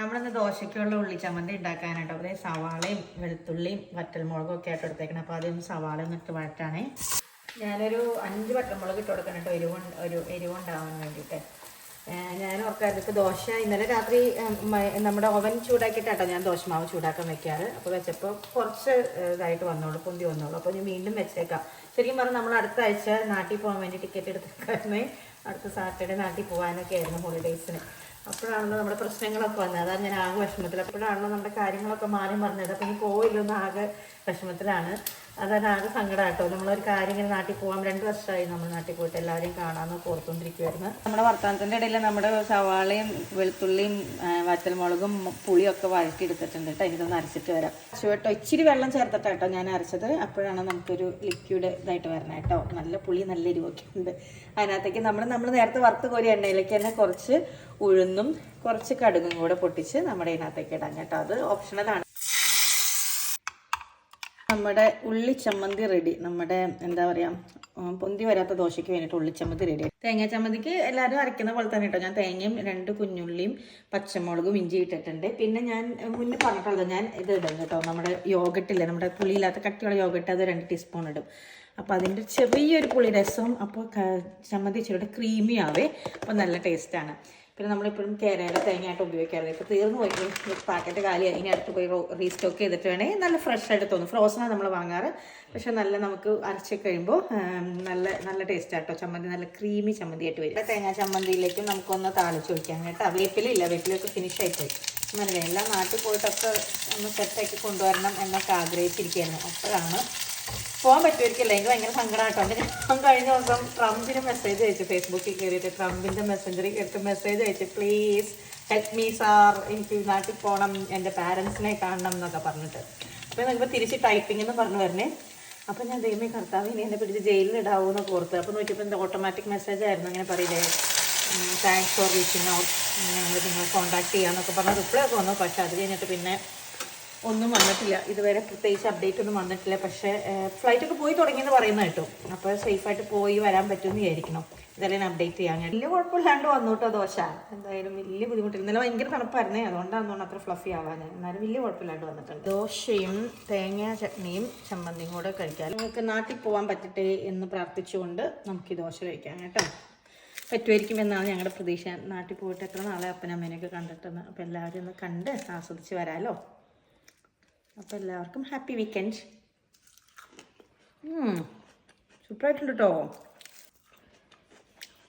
നമ്മളിന്ന് ദോശയ്ക്കുള്ള ഉള്ളിച്ചമ്മന്തി ഉണ്ടാക്കാനായിട്ടോ അതേ സവാളയും വെളുത്തുള്ളിയും വറ്റൽമുളകും ഒക്കെ ആയിട്ട് എടുത്തേക്കണം. അപ്പോൾ ആദ്യം സവാള എന്നിട്ട് വഴറ്റാണേ. ഞാനൊരു 5 വറ്റൽമുളക് ഇട്ട് കൊടുക്കണം കേട്ടോ, എരിവുണ്ടാവാൻ വേണ്ടിയിട്ട്. ഞാൻ ഓർക്കാർക്ക് ദോശ ഇന്നലെ രാത്രി നമ്മുടെ ഓവൻ ചൂടാക്കിയിട്ടാട്ടോ ഞാൻ ദോശമാവ് ചൂടാക്കാൻ വെക്കാറ്. അപ്പോൾ വെച്ചപ്പോൾ കുറച്ച് ഇതായിട്ട് വന്നോളൂ, പൊന്തി വന്നോളൂ. അപ്പോൾ ഞാൻ വീണ്ടും വെച്ചേക്കാം. ശരിക്കും പറഞ്ഞാൽ നമ്മൾ അടുത്ത ആഴ്ച നാട്ടിൽ പോകാൻ വേണ്ടി ടിക്കറ്റ് എടുത്തേക്കായിരുന്നേ. അടുത്ത സാറ്റർഡേ നാട്ടിൽ പോകാനൊക്കെ ആയിരുന്നു ഹോളിഡേയ്സിന്. അപ്പോഴാണല്ലോ നമ്മുടെ പ്രശ്നങ്ങളൊക്കെ വന്നത്. അതാണ് ഞാൻ ആകെ വിഷമത്തിൽ. അപ്പോഴാണല്ലോ നമ്മുടെ കാര്യങ്ങളൊക്കെ മാറി പറഞ്ഞത്. അപ്പോൾ ഇനി പോയില്ലൊന്നും ആകെ വിഷമത്തിലാണ്. അതാണ് ആകെ സങ്കടമായിട്ടോ. നമ്മളൊരു കാര്യം ഇങ്ങനെ നാട്ടിൽ പോകാൻ 2 വർഷമായി നമ്മൾ നാട്ടിൽ പോയിട്ട് എല്ലാവരെയും കാണാമെന്ന് ഓർത്തുകൊണ്ടിരിക്കുമായിരുന്നു. നമ്മുടെ വർത്തമാനത്തിൻ്റെ ഇടയിൽ നമ്മുടെ സവാളയും വെളുത്തുള്ളിയും വറ്റൽമുളകും പുളിയും ഒക്കെ വഴറ്റിയെടുത്തിട്ടുണ്ട് കേട്ടോ. ഇതൊന്ന് അരച്ചിട്ട് വരാം. കേട്ടോ ഇച്ചിരി വെള്ളം ചേർത്തിട്ടാട്ടോ ഞാൻ അരച്ചത്. അപ്പോഴാണ് നമുക്കൊരു ലിക്വിഡ് ഇതായിട്ട് വരണം കേട്ടോ. നല്ല പുളി നല്ല എരിവൊക്കെ ഉണ്ട്. അതിനകത്തേക്ക് നമ്മൾ നേരത്തെ വറുത്ത് കോരി എണ്ണയിലേക്ക് തന്നെ കുറച്ച് ഉഴുന്നും കുറച്ച് കടുകും കൂടെ പൊട്ടിച്ച് നമ്മുടെ ഇതിനകത്തേക്ക് ഇടാം കേട്ടോ. അത് ഓപ്ഷണലാണ്. നമ്മുടെ ഉള്ളിച്ചമ്മന്തി റെഡി. നമ്മുടെ എന്താ പറയുക, പൊന്തി വരാത്ത ദോശയ്ക്ക് വേണ്ടിയിട്ട് ഉള്ളിച്ചമ്മന്തി റെഡി. തേങ്ങ ചമ്മന്തിക്ക് എല്ലാവരും അരയ്ക്കുന്ന പോലെ തന്നെ കേട്ടോ. ഞാൻ തേങ്ങയും 2 കുഞ്ഞുള്ളിയും പച്ചമുളകും ഇഞ്ചി ഇട്ടിട്ടുണ്ട്. പിന്നെ ഞാൻ മുന്നേ പറഞ്ഞിട്ടുള്ളത് ഞാൻ ഇത് ഇടും കേട്ടോ. നമ്മുടെ യോഗട്ടില്ലേ, നമ്മുടെ പുളിയില്ലാത്ത കട്ടിയുള്ള യോഗട്ട്, അത് 2 ടീസ്പൂൺ ഇടും. അപ്പോൾ അതിൻ്റെ ചെറിയൊരു പുളി രസം. അപ്പോൾ ചമ്മന്തി ഇച്ചിരി ക്രീമി ആവേ. അപ്പോൾ നല്ല ടേസ്റ്റാണ്. പിന്നെ നമ്മളിപ്പോഴും കേരയുടെ തേങ്ങയായിട്ട് ഉപയോഗിക്കാറില്ല. ഇപ്പോൾ തീർന്നു പോയി, പാക്കറ്റ് കാലിയായി. ഇനി അടുത്ത് പോയി റീസ്റ്റോക്ക് ചെയ്തിട്ട് വേണമെങ്കിൽ നല്ല ഫ്രഷ് ആയിട്ട് തോന്നും. ഫ്രോസനാണ് നമ്മൾ വാങ്ങാറ്. പക്ഷെ നല്ല നമുക്ക് അരച്ച് കഴിയുമ്പോൾ നല്ല ടേസ്റ്റാട്ടോ. ചമ്മന്തി നല്ല ക്രീമി ചമ്മന്തി ആയിട്ട് വരും. തേങ്ങാ ചമ്മന്തിയിലേക്കും നമുക്കൊന്ന് താളിച്ച് ഒഴിക്കാം കേട്ടോ. വേപ്പിലില്ല, വേപ്പിലൊക്കെ ഫിനിഷ് ആയിപ്പോയി. അങ്ങനെ എല്ലാം നാട്ടിൽ പോയിട്ടൊക്കെ ഒന്ന് സെറ്റാക്കി കൊണ്ടുവരണം എന്നൊക്കെ ആഗ്രഹിച്ചിരിക്കുകയായിരുന്നു. അപ്പോഴാണ് പോകാൻ പറ്റുമായിരിക്കില്ല. എനിക്ക് ഭയങ്കര സങ്കടമായിട്ടോ. ഞാൻ കഴിഞ്ഞ ദിവസം ട്രംപിന് മെസ്സേജ് അയച്ചു, ഫേസ്ബുക്കിൽ കയറിയിട്ട് ട്രംപിൻ്റെ മെസ്സഞ്ചറിൽ കയറിയിട്ട് മെസ്സേജ് അയച്ചു, പ്ലീസ് ഹെൽപ്പ് മീ സാർ, എനിക്ക് നാട്ടിൽ പോകണം, എൻ്റെ പാരൻസിനെ കാണണം എന്നൊക്കെ പറഞ്ഞിട്ട്. അപ്പോൾ നിങ്ങൾക്ക് തിരിച്ച് ടൈപ്പിംഗ് എന്ന് പറഞ്ഞു വരണേ. അപ്പോൾ ഞാൻ ദൈവമേ കർത്താവ് ഇനി എന്നെ പിടിച്ച് ജയിലിൽ ഇടാവൂന്ന് ഓർത്ത്. അപ്പോൾ നോക്കിയപ്പോൾ എന്താ ഓട്ടോമാറ്റിക് മെസ്സേജ് ആയിരുന്നു. അങ്ങനെ പറയില്ലേ, താങ്ക്സ് ഫോർ റീച്ചിങ് ഔട്ട്, ഞങ്ങൾ നിങ്ങൾ കോൺടാക്ട് ചെയ്യാമെന്നൊക്കെ പറഞ്ഞാൽ റിപ്ലൈ ഒക്കെ വന്നു. പക്ഷേ അത് കഴിഞ്ഞിട്ട് പിന്നെ ഒന്നും വന്നിട്ടില്ല. ഇതുവരെ പ്രത്യേകിച്ച് അപ്ഡേറ്റ് ഒന്നും വന്നിട്ടില്ല. പക്ഷേ ഫ്ലൈറ്റൊക്കെ പോയി തുടങ്ങിയെന്ന് പറയുന്നത് കേട്ടോ. അപ്പോൾ സേഫായിട്ട് പോയി വരാൻ പറ്റുമെന്ന് വിചാരിക്കണം. ഇതെല്ലാം അപ്ഡേറ്റ് ചെയ്യാൻ വലിയ കുഴപ്പമില്ലാണ്ട് വന്നു കേട്ടോ ദോശ. എന്തായാലും വലിയ ബുദ്ധിമുട്ടില്ല. ഇന്നലെ ഭയങ്കര തണുപ്പായിരുന്നേ, അതുകൊണ്ടാണ് അത്ര ഫ്ലഫി ആവാൻ. എന്നാലും വലിയ കുഴപ്പമില്ലാണ്ട് വന്നിട്ടുണ്ട്. ദോശയും തേങ്ങാ ചട്നിയും ചമ്മന്തിയും കൂടെ കഴിക്കാം. നിങ്ങൾക്ക് നാട്ടിൽ പോകാൻ പറ്റട്ടെ എന്ന് പ്രാർത്ഥിച്ചുകൊണ്ട് നമുക്ക് ഈ ദോശ കഴിക്കാം കേട്ടോ. പറ്റുമായിരിക്കും എന്നാണ് ഞങ്ങളുടെ പ്രതീക്ഷ. നാട്ടിൽ പോയിട്ട് എത്ര നാളെ അപ്പനമ്മേനെയൊക്കെ കണ്ടിട്ടെന്ന്. അപ്പോൾ എല്ലാവരും ഒന്ന് കണ്ട് ആസ്വദിച്ച് വരാമല്ലോ. അപ്പോൾ എല്ലാവർക്കും ഹാപ്പി വീക്കെൻഡ്. സൂപ്പറായിട്ടുണ്ട് കേട്ടോ.